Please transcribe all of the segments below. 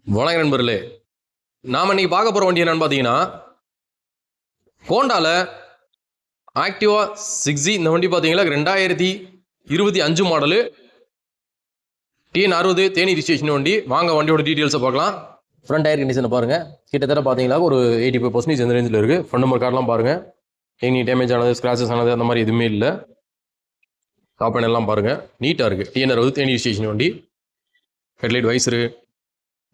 வணக்கம் நண்பர்களே. நாம் இன்னைக்கு பார்க்க போகிற வண்டி என்னன்னு பார்த்தீங்கன்னா, ஹோண்டாவில் ஆக்டிவா 6G. இந்த வண்டி பார்த்தீங்கன்னா 2025 மாடலு, TN60 தேனி ரிஜிஸ்ட்ரேஷன் வண்டி. வாங்க வண்டியோட டீட்டெயில்ஸை பார்க்கலாம். ஃப்ரண்ட் டயர் கண்டிஷனை பாருங்கள். கிட்டத்தட்ட பார்த்தீங்கன்னா ஒரு 85% இந்த ரேஞ்சில் இருக்குது. ஃப்ரண்ட் நம்பர் கார்டெலாம் பாருங்கள். எனி டேமேஜ் ஆனது, ஸ்க்ராச்சஸ் ஆனது அந்த மாதிரி எதுவுமே இல்லை. டாப் அண்ட் எல்லாம் பாருங்கள், நீட்டாக இருக்குது. TN60 தேனி ரிஜிஸ்ட்ரேஷன் வண்டி. ஹெட்லைட், வைசரு,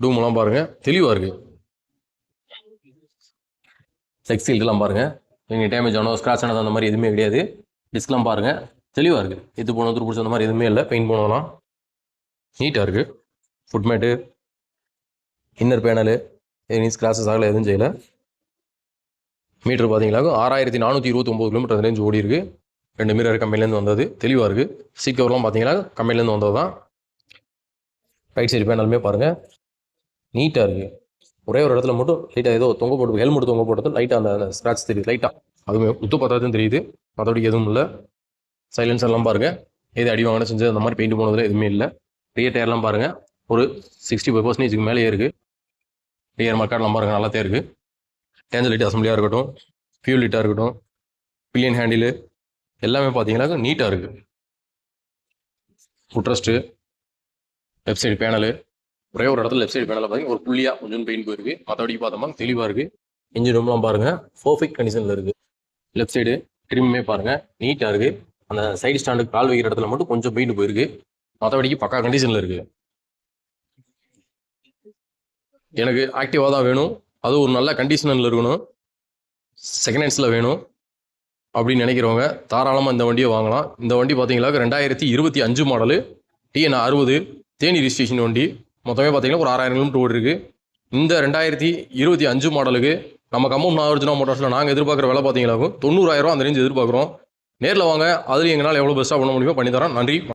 டூமெல்லாம் பாருங்கள், தெளிவாக இருக்குது. செக்ஸீல்டெலாம் பாருங்கள், நீங்கள் டேமேஜ் ஆனோ ஸ்க்ராச் ஆனது அந்த மாதிரி எதுவுமே கிடையாது. டிஸ்க்லாம் பாருங்கள், தெளிவாக இருக்குது. இது போனது பிடிச்ச அந்த மாதிரி எதுவுமே இல்லை. பெயிண்ட் போனதெல்லாம் நீட்டாக இருக்குது. ஃபுட்மேட்டு, இன்னர் பேனலு எதுவும் ஸ்க்ராச்சஸ் ஆகலை, எதுவும் செய்யலை. மீட்ரு பார்த்தீங்களா 6429 கிலோமீட்டர் ரேஞ்ச் ஓடி இருக்குது. 2 மீட்டர் கம்பெனிலேருந்து வந்தது, தெளிவாக இருக்குது. சீட் கவர்லாம் பார்த்தீங்கன்னா கம்பெனிலேருந்து வந்தது தான். ரைட் சைடு பேனலுமே பாருங்கள், நீட்டாக இருக்குது. ஒரே ஒரு இடத்துல மட்டும் லைட்டாக ஏதோ தொங்க போட்டு, ஹெல்மெட் தொங்க போட்டது லைட்டாக அந்த ஸ்க்ராட்ச் தெரியுது, லைட்டாக. அதுவுமே உத்து பார்த்தாதான் தெரியுது, மற்றபடி எதுவும் இல்லை. சைலன்ஸ் எல்லாம் பாருங்கள், எது அடி வாங்கினா செஞ்சு அந்த மாதிரி பெயிண்ட் போனதில் எதுவுமே இல்லை. ரியர் டயர்லாம் பாருங்கள், ஒரு 65% மேலேயே இருக்குது. ரியர் மர்க்கார்டெலாம் பாருங்கள், நல்லாத்தே இருக்குது. டேஞ்சர் லைட் அசம்பிளியாக இருக்கட்டும், ஃபியூல் லைட்டாக இருக்கட்டும், பில்லியன் ஹேண்டிலு எல்லாமே பார்த்தீங்கன்னா நீட்டாக இருக்குது. ஃபுட்ரெஸ்ட்டு, லெஃப்ட் சைடு பேனலு, ஒரே ஒரு இடத்துல லெஃப்ட் சைடு பேனலில் பார்த்தீங்கன்னா ஒரு புள்ளியாக கொஞ்சம் பெயிண்ட் போயிருக்கு. மற்றபடி பார்த்தோம்னா தெளிவாக இருக்குது. இன்ஜின் ரூம்லாம் பாருங்கள், பர்ஃபெக்ட் கண்டிஷனில் இருக்குது. லெஃப்ட் சைடு ட்ரிம்மே பாருங்கள், நீட்டாக இருக்குது. அந்த சைடு ஸ்டாண்டுக்கு கால் வைக்கிற இடத்துல மட்டும் கொஞ்சம் பெயிண்ட் போயிருக்கு. மற்றபடிக்கு பக்கா கண்டிஷனில் இருக்குது. எனக்கு ஆக்டிவாக தான் வேணும், அது ஒரு நல்ல கண்டிஷனில் இருக்கணும், செகண்ட் ஹேண்ட்ஸில் வேணும் அப்படின்னு நினைக்கிறவங்க தாராளமாக இந்த வண்டியை வாங்கலாம். இந்த வண்டி பார்த்தீங்கன்னா 2025 மாடலு, TN60 தேனி ரிஜிஸ்ட்ரேஷன் வண்டி. மொத்தமே பார்த்தீங்கன்னா ஒரு 6000 கிலோமீட்டர் ஓடி இருக்குது. இந்த 2025 மாடலுக்கு நம்ம கம்பௌண்ட் நாகார்ஜுனா மோட்டார்ஸில் நாங்கள் எதிர்பார்க்குற விலை பார்த்தீங்கன்னா 90,000 அந்த ரேஞ்ச் எதிர்பார்க்குறோம். நேரில் வாங்க, அதுலேயும் எங்களால் எவ்வளோ பெஸ்ட்டாக பண்ண முடியுமோ பண்ணி தரோம். நன்றி.